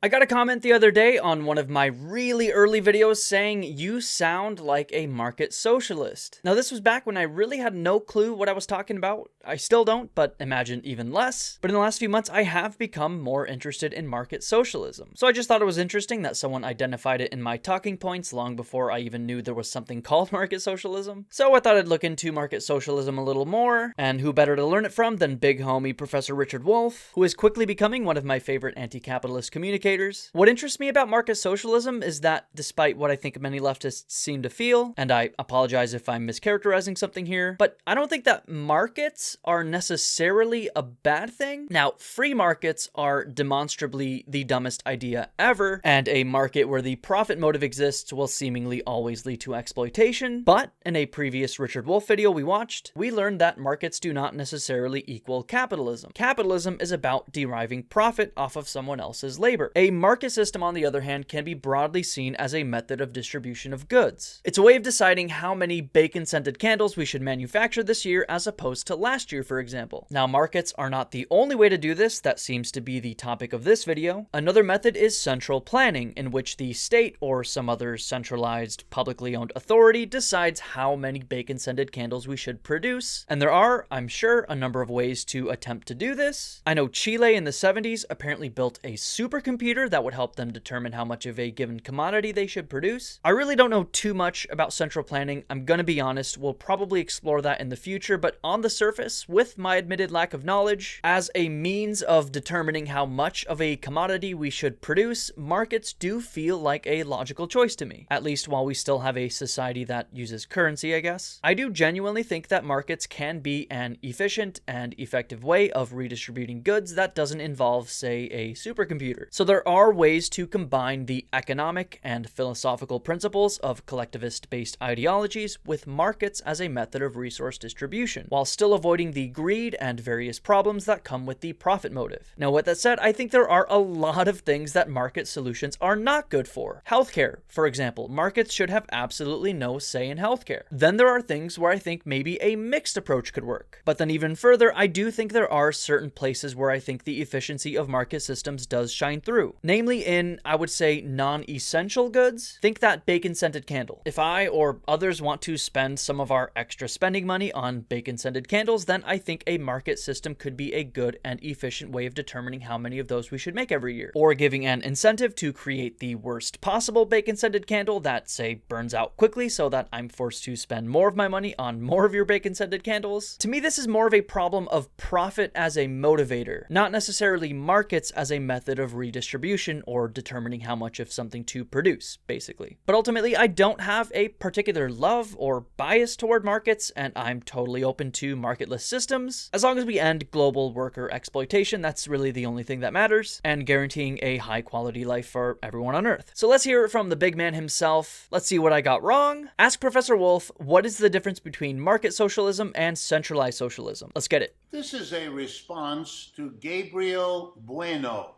I got a comment the other day on one of my really early videos saying, "You sound like a market socialist." Now, this was back when I really had no clue what I was talking about. I still don't, but imagine even less. But in the last few months, I have become more interested in market socialism. So I just thought it was interesting that someone identified it in my talking points long before I even knew there was something called market socialism. So I thought I'd look into market socialism a little more, and who better to learn it from than big homie Professor Richard Wolff, who is quickly becoming one of my favorite anti-capitalist communicators. What interests me about market socialism is that, despite what I think many leftists seem to feel, and I apologize if I'm mischaracterizing something here, but I don't think that markets are necessarily a bad thing. Now, free markets are demonstrably the dumbest idea ever, and a market where the profit motive exists will seemingly always lead to exploitation. But in a previous Richard Wolff video we watched, we learned that markets do not necessarily equal capitalism. Capitalism is about deriving profit off of someone else's labor. A market system, on the other hand, can be broadly seen as a method of distribution of goods. It's a way of deciding how many bacon-scented candles we should manufacture this year as opposed to last year, for example. Now, markets are not the only way to do this. That seems to be the topic of this video. Another method is central planning, in which the state or some other centralized, publicly owned authority decides how many bacon-scented candles we should produce. And there are, I'm sure, a number of ways to attempt to do this. I know Chile in the 70s apparently built a supercomputer that would help them determine how much of a given commodity they should produce. I really don't know too much about central planning. I'm gonna be honest, we'll probably explore that in the future, but on the surface, with my admitted lack of knowledge, as a means of determining how much of a commodity we should produce, markets do feel like a logical choice to me, at least while we still have a society that uses currency, I guess. I do genuinely think that markets can be an efficient and effective way of redistributing goods that doesn't involve, say, a supercomputer. So there are ways to combine the economic and philosophical principles of collectivist-based ideologies with markets as a method of resource distribution, while still avoiding the greed and various problems that come with the profit motive. Now, with that said, I think there are a lot of things that market solutions are not good for. Healthcare, for example. Markets should have absolutely no say in healthcare. Then there are things where I think maybe a mixed approach could work. But then even further, I do think there are certain places where I think the efficiency of market systems does shine through. Namely in, I would say, non-essential goods. Think that bacon-scented candle. If I or others want to spend some of our extra spending money on bacon-scented candles, then I think a market system could be a good and efficient way of determining how many of those we should make every year. Or giving an incentive to create the worst possible bacon-scented candle that, say, burns out quickly so that I'm forced to spend more of my money on more of your bacon-scented candles. To me, this is more of a problem of profit as a motivator, not necessarily markets as a method of redistribution or determining how much of something to produce, basically. But ultimately, I don't have a particular love or bias toward markets, and I'm totally open to marketless systems. As long as we end global worker exploitation, that's really the only thing that matters, and guaranteeing a high-quality life for everyone on Earth. So let's hear it from the big man himself. Let's see what I got wrong. Ask Professor Wolff, what is the difference between market socialism and centralized socialism? Let's get it. This is a response to Gabriel Bueno,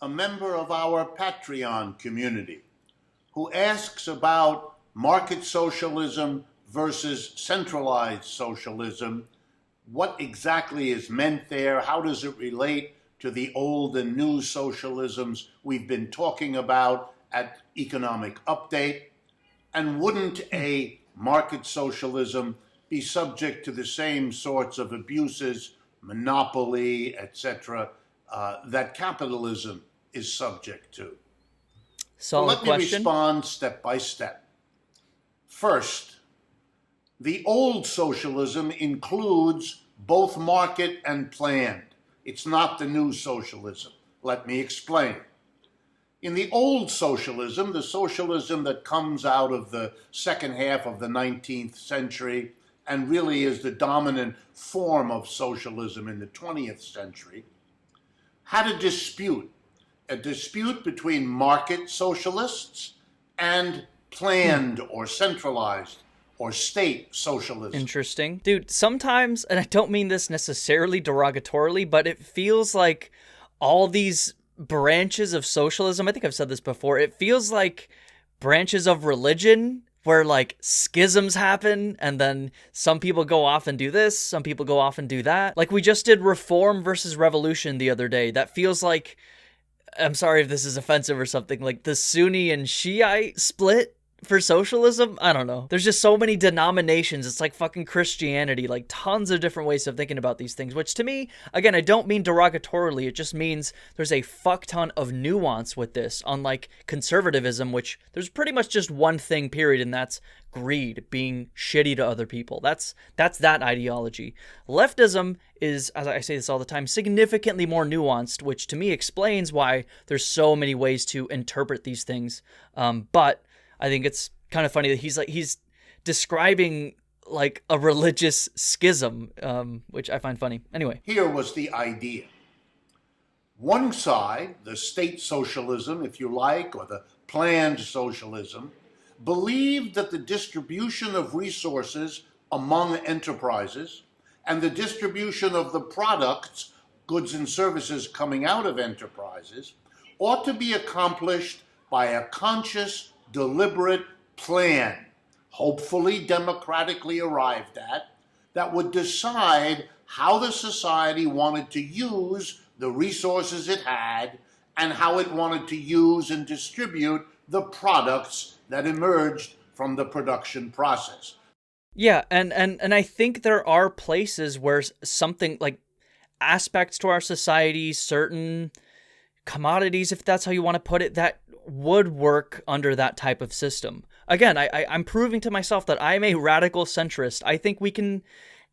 a member of our Patreon community, who asks about market socialism versus centralized socialism. What exactly is meant there? How does it relate to the old and new socialisms we've been talking about at Economic Update? And wouldn't a market socialism be subject to the same sorts of abuses, monopoly, etc., that capitalism is subject to? So let me respond step by step. First, the old socialism includes both market and planned. It's not the new socialism. Let me explain. In the old socialism, the socialism that comes out of the second half of the 19th century and really is the dominant form of socialism in the 20th century, had a dispute between market socialists and planned or centralized or state socialism. Interesting. Dude, sometimes, and I don't mean this necessarily derogatorily, but it feels like all these branches of socialism, I think I've said this before, it feels like branches of religion where like schisms happen and then some people go off and do this, some people go off and do that. Like we just did reform versus revolution the other day. That feels like I'm sorry if this is offensive or something, like the Sunni and Shiite split for socialism? I don't know. There's just so many denominations. It's like fucking Christianity, like tons of different ways of thinking about these things, which to me, again, I don't mean derogatorily. It just means there's a fuck ton of nuance with this, unlike conservatism, which there's pretty much just one thing, period, and that's greed, being shitty to other people. That's that ideology. Leftism is, as I say this all the time, significantly more nuanced, which to me explains why there's so many ways to interpret these things. But I think it's kind of funny that he's describing like a religious schism, which I find funny. Anyway. Here was the idea. One side, the state socialism, if you like, or the planned socialism, believed that the distribution of resources among enterprises and the distribution of the products, goods and services coming out of enterprises ought to be accomplished by a conscious, deliberate plan, hopefully democratically arrived at, that would decide how the society wanted to use the resources it had and how it wanted to use and distribute the products that emerged from the production process. Yeah, and I think there are places where something like aspects to our society, certain commodities, if that's how you want to put it, that would work under that type of system. Again, I'm proving to myself that I'm a radical centrist. I think we can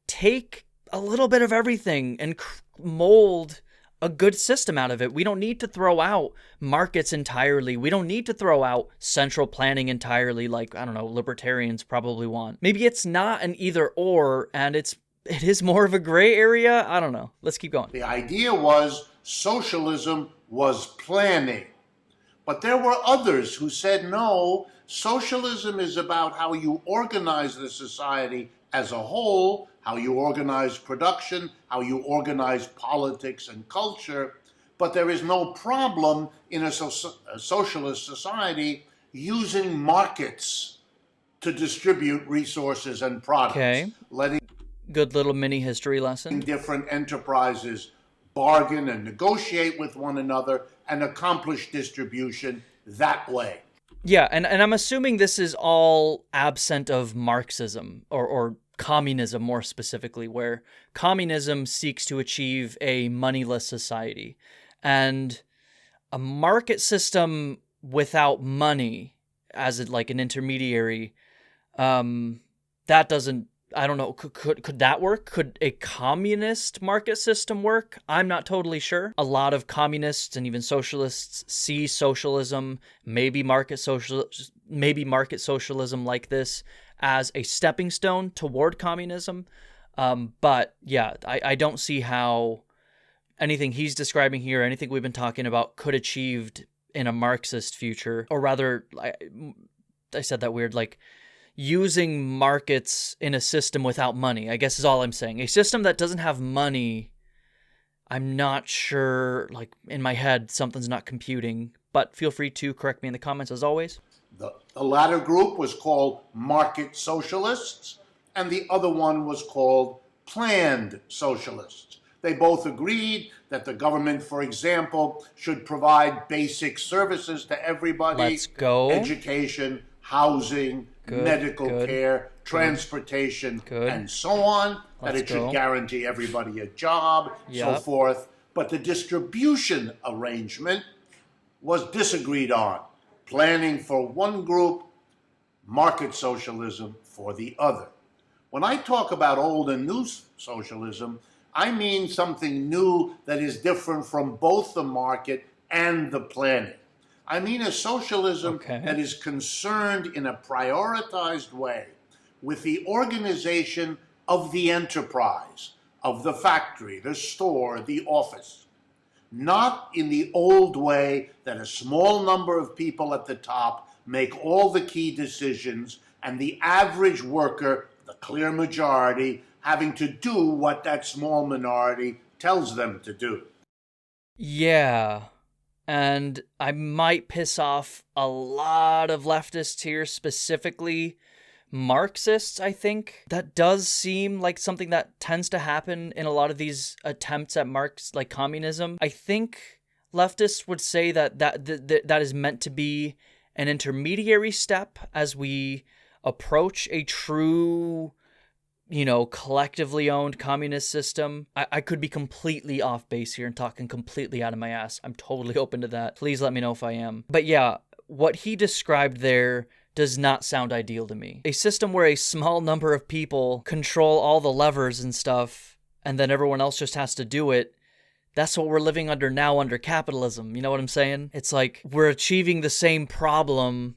take a little bit of everything and mold a good system out of it. We don't need to throw out markets entirely. We don't need to throw out central planning entirely like, I don't know, libertarians probably want. Maybe it's not an either or, and it is more of a gray area. I don't know. Let's keep going. The idea was socialism was planning. But there were others who said, no, socialism is about how you organize the society as a whole, how you organize production, how you organize politics and culture, but there is no problem in a socialist society using markets to distribute resources and products. Okay. Letting good little mini history lesson. Different enterprises bargain and negotiate with one another and accomplish distribution that way. Yeah, and I'm assuming this is all absent of Marxism or communism more specifically, where communism seeks to achieve a moneyless society. And a market system without money as like an intermediary, that doesn't, I don't know, could that work? Could a communist market system work? I'm not totally sure. A lot of communists and even socialists see socialism, maybe market socialism like this as a stepping stone toward communism. But yeah, I don't see how anything he's describing here, anything we've been talking about could achieved in a Marxist future, or rather, I said that weird, like, using markets in a system without money, I guess is all I'm saying. A system that doesn't have money, I'm not sure, like in my head, something's not computing, but feel free to correct me in the comments as always. The latter group was called market socialists, and the other one was called planned socialists. They both agreed that the government, for example, should provide basic services to everybody. Let's go. Education, housing, medical care, transportation, and so on. That it should guarantee everybody a job, so forth. But the distribution arrangement was disagreed on. Planning for one group, market socialism for the other. When I talk about old and new socialism, I mean something new that is different from both the market and the planning. I mean a socialism that is concerned in a prioritized way with the organization of the enterprise, of the factory, the store, the office. Not in the old way that a small number of people at the top make all the key decisions and the average worker, the clear majority, having to do what that small minority tells them to do. Yeah. And I might piss off a lot of leftists here, specifically Marxists, I think. That does seem like something that tends to happen in a lot of these attempts at like communism. I think leftists would say that is meant to be an intermediary step as we approach a true, collectively owned communist system. I could be completely off base here and talking completely out of my ass. I'm totally open to that. Please let me know if I am. But yeah, what he described there does not sound ideal to me. A system where a small number of people control all the levers and stuff, and then everyone else just has to do it. That's what we're living under now under capitalism. You know what I'm saying? It's like we're achieving the same problem,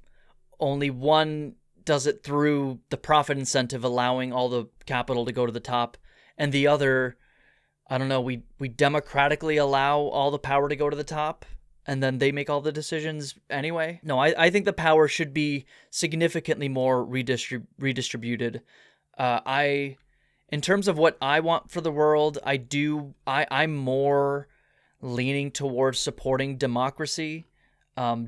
only one does it through the profit incentive, allowing all the capital to go to the top, and the other, I don't know, we democratically allow all the power to go to the top, and then they make all the decisions anyway. No, I think the power should be significantly more redistributed. In terms of what I want for the world, I'm more leaning towards supporting democracy.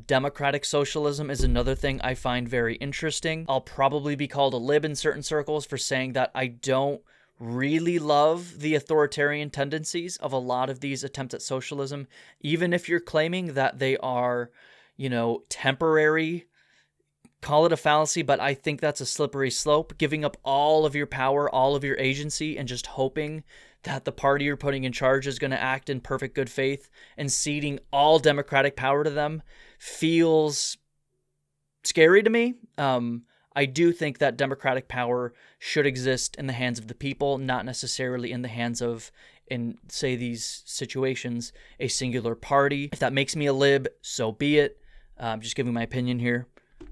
Democratic socialism is another thing I find very interesting. I'll probably be called a lib in certain circles for saying that I don't really love the authoritarian tendencies of a lot of these attempts at socialism, even if you're claiming that they are, temporary. Call it a fallacy, but I think that's a slippery slope. Giving up all of your power, all of your agency, and just hoping that the party you're putting in charge is going to act in perfect good faith and ceding all democratic power to them feels scary to me. I do think that democratic power should exist in the hands of the people, not necessarily in the hands of, in, say, these situations, a singular party. If that makes me a lib, so be it. I'm just giving my opinion here.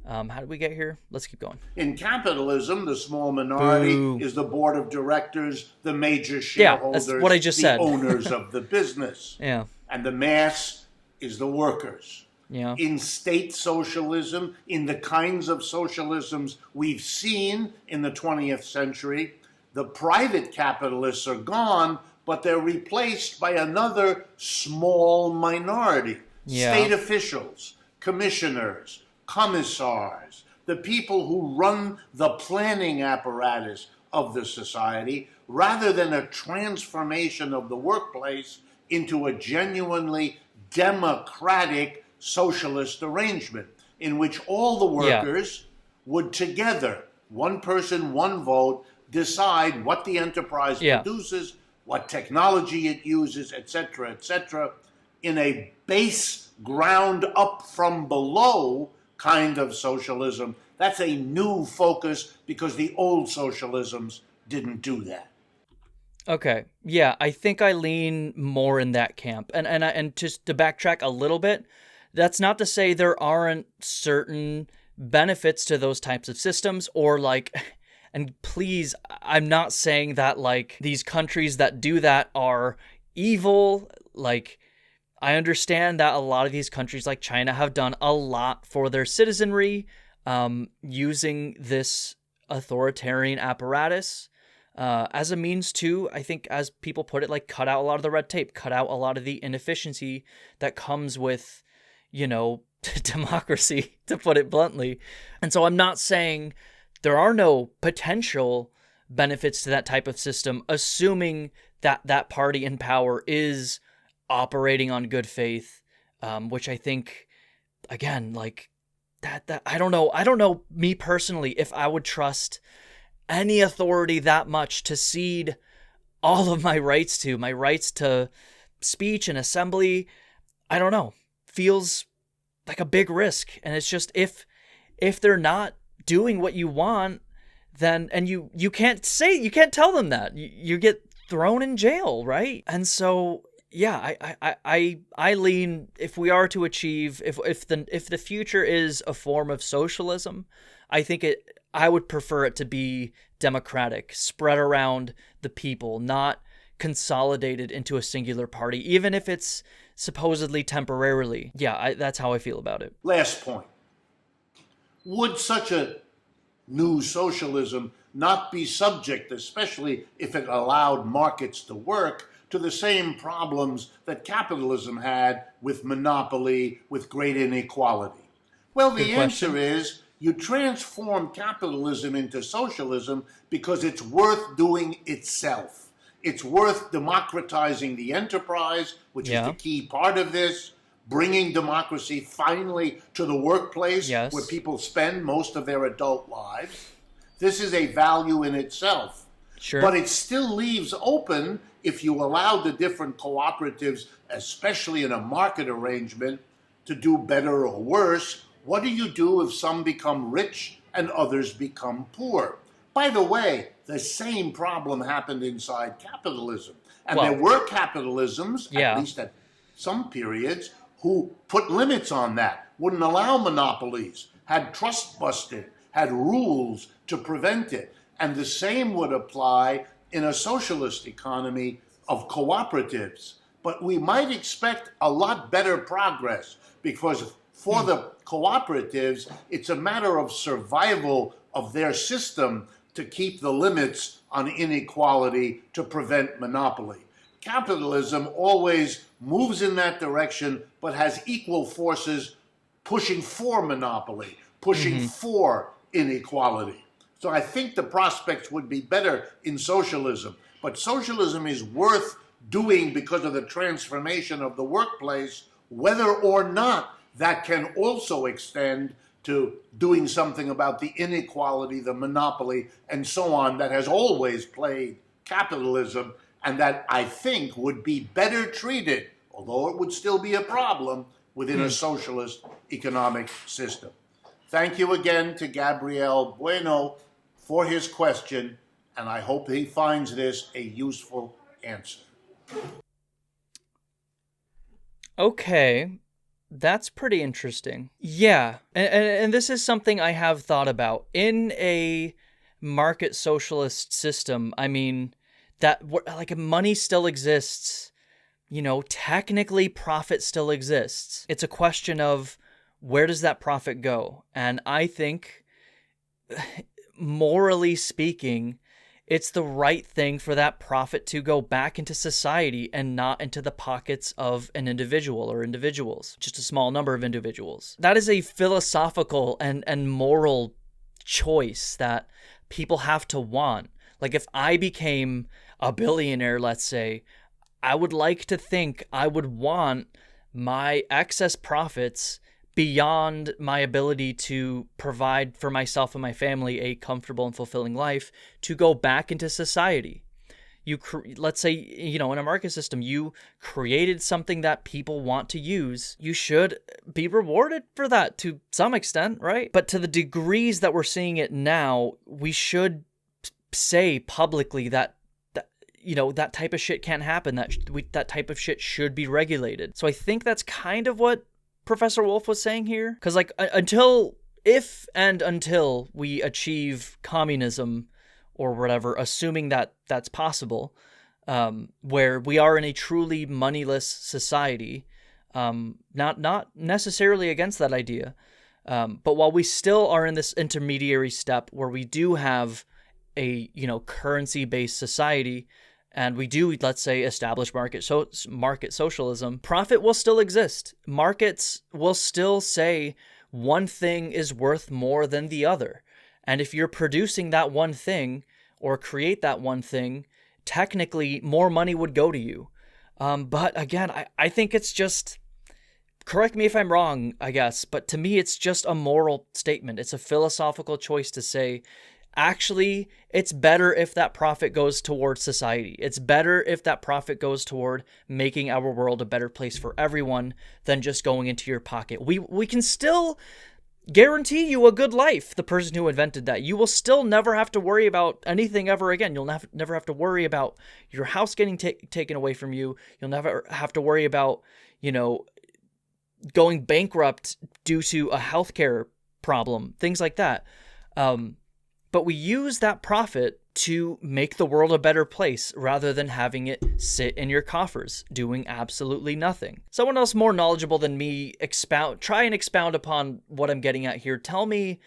How did we get here? Let's keep going. In capitalism, the small minority is the board of directors, the major shareholders, that's what I just said. Owners of the business. Yeah. And the mass is the workers. Yeah. In state socialism, in the kinds of socialisms we've seen in the 20th century, the private capitalists are gone, but they're replaced by another small minority. Yeah. State officials, commissioners, commissars, the people who run the planning apparatus of the society, rather than a transformation of the workplace into a genuinely democratic socialist arrangement in which all the workers would together, one person, one vote, decide what the enterprise produces, what technology it uses, etc., in a base ground up from below kind of socialism. That's a new focus because the old socialisms didn't do that. Okay. Yeah, I think I lean more in that camp. And just to backtrack a little bit, that's not to say there aren't certain benefits to those types of systems or and please, I'm not saying that these countries that do that are evil. I understand that a lot of these countries like China have done a lot for their citizenry, using this authoritarian apparatus as a means to, I think, as people put it, cut out a lot of the red tape, cut out a lot of the inefficiency that comes with, democracy, to put it bluntly. And so I'm not saying there are no potential benefits to that type of system, assuming that that party in power is operating on good faith, which I think, again, that I don't know me personally if I would trust any authority that much to cede all of my rights to speech and assembly. I don't know, feels like a big risk. And it's just, if they're not doing what you want, then, and you can't tell them that, you get thrown in jail, right? And so yeah, I lean, if we are to achieve, if the future is a form of socialism, I would prefer it to be democratic, spread around the people, not consolidated into a singular party, even if it's supposedly temporarily. Yeah, that's how I feel about it. Last point. Would such a new socialism not be subject, especially if it allowed markets to work, to the same problems that capitalism had with monopoly, with great inequality? Well, the answer is you transform capitalism into socialism because it's worth doing itself. It's worth democratizing the enterprise, which is the key part of this, bringing democracy finally to the workplace Yes. where people spend most of their adult lives. This is a value in itself. Sure. But it still leaves open, if you allow the different cooperatives, especially in a market arrangement, to do better or worse. What do you do if some become rich and others become poor? By the way, the same problem happened inside capitalism. And Well, there were capitalisms, yeah. at least at some periods, who put limits on that, wouldn't allow monopolies, had trust busted, had rules to prevent it. And the same would apply in a socialist economy of cooperatives. But we might expect a lot better progress, because for the cooperatives, it's a matter of survival of their system to keep the limits on inequality to prevent monopoly. Capitalism always moves in that direction, but has equal forces pushing for monopoly, pushing for inequality. So I think the prospects would be better in socialism. But socialism is worth doing because of the transformation of the workplace, whether or not that can also extend to doing something about the inequality, the monopoly, and so on that has always plagued capitalism, and that I think would be better treated, although it would still be a problem, within a socialist economic system. Thank you again to Gabriel Bueno for his question, and I hope he finds this a useful answer. Okay, that's pretty interesting. Yeah, and this is something I have thought about. In a market socialist system, I mean, that, like, money still exists, you know, technically profit still exists. It's a question of where does that profit go? And I think, morally speaking, it's the right thing for that profit to go back into society and not into the pockets of an individual or individuals, just a small number of individuals. That is a philosophical and moral choice that people have to want. Like, if I became a billionaire, let's say, I would like to think I would want my excess profits beyond my ability to provide for myself and my family a comfortable and fulfilling life to go back into society. Let's say, you know, in a market system, you created something that people want to use. You should be rewarded for that to some extent, right? But to the degrees that we're seeing it now, we should say publicly that you know, that type of shit can't happen. That type of shit should be regulated. So I think that's kind of what Professor Wolff was saying here. Because, like, until we achieve communism or whatever, assuming that that's possible, where we are in a truly moneyless society, not necessarily against that idea, but while we still are in this intermediary step where we do have a, you know, currency-based society, and we do, let's say, establish market socialism, profit will still exist. Markets will still say one thing is worth more than the other. And if you're producing that one thing or create that one thing, technically more money would go to you. But again, I think it's just, correct me if I'm wrong, I guess, but to me, it's just a moral statement. It's a philosophical choice to say, actually, it's better if that profit goes towards society. It's better if that profit goes toward making our world a better place for everyone than just going into your pocket. We can still guarantee you a good life, the person who invented that. You will still never have to worry about anything ever again. You'll never have to worry about your house getting taken away from you. You'll never have to worry about, you know, going bankrupt due to a healthcare problem, things like that. But we use that profit to make the world a better place rather than having it sit in your coffers doing absolutely nothing. Someone else more knowledgeable than me try and expound upon what I'm getting at here. Tell me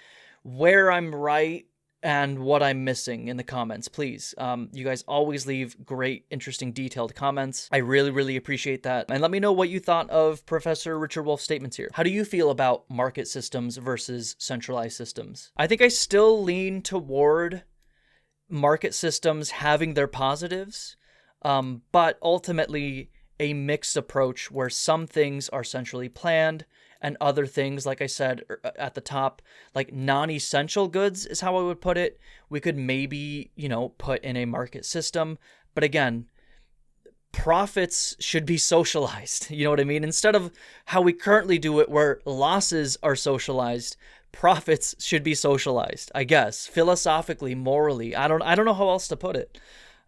where I'm right and what I'm missing in the comments, please. You guys always leave great, interesting, detailed comments. I really, really appreciate that. And let me know what you thought of Professor Richard Wolff's statements here. How do you feel about market systems versus centralized systems? I think I still lean toward market systems having their positives, but ultimately a mixed approach where some things are centrally planned and other things, like I said at the top, like non-essential goods is how I would put it, we could maybe, put in a market system. But again, profits should be socialized. You know what I mean? Instead of how we currently do it, where losses are socialized, profits should be socialized, I guess, philosophically, morally. I don't know how else to put it.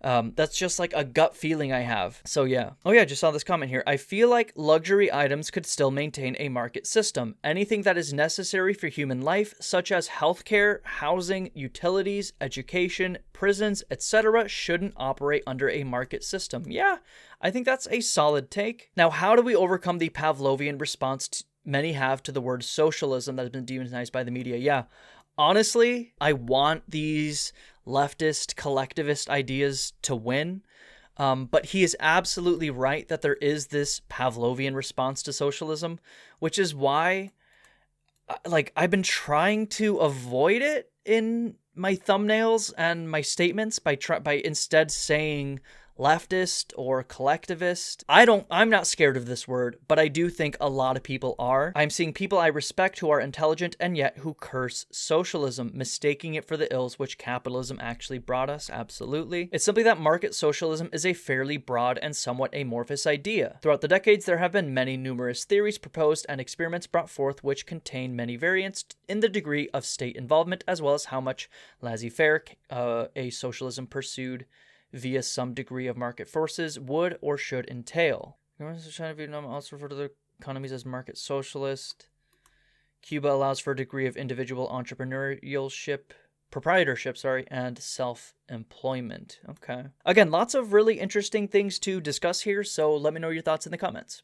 That's just like a gut feeling I have. So yeah. Oh yeah, just saw this comment here. I feel like luxury items could still maintain a market system. Anything that is necessary for human life, such as healthcare, housing, utilities, education, prisons, etc., shouldn't operate under a market system. Yeah, I think that's a solid take. Now, how do we overcome the Pavlovian response many have to the word socialism that has been demonized by the media? Yeah, honestly, I want these leftist, collectivist ideas to win. But he is absolutely right that there is this Pavlovian response to socialism, which is why, I've been trying to avoid it in my thumbnails and my statements by instead saying leftist or collectivist. I'm not scared of this word, but I do think a lot of people are. I'm seeing people I respect who are intelligent and yet who curse socialism, mistaking it for the ills which capitalism actually brought us. Absolutely. It's simply that market socialism is a fairly broad and somewhat amorphous idea. Throughout the decades, there have been many numerous theories proposed and experiments brought forth which contain many variants in the degree of state involvement, as well as how much laissez-faire a socialism pursued via some degree of market forces would or should entail. China, Vietnam also refer to their economies as market socialist. Cuba allows for a degree of individual proprietorship, and self-employment. Okay. Again, lots of really interesting things to discuss here, so let me know your thoughts in the comments.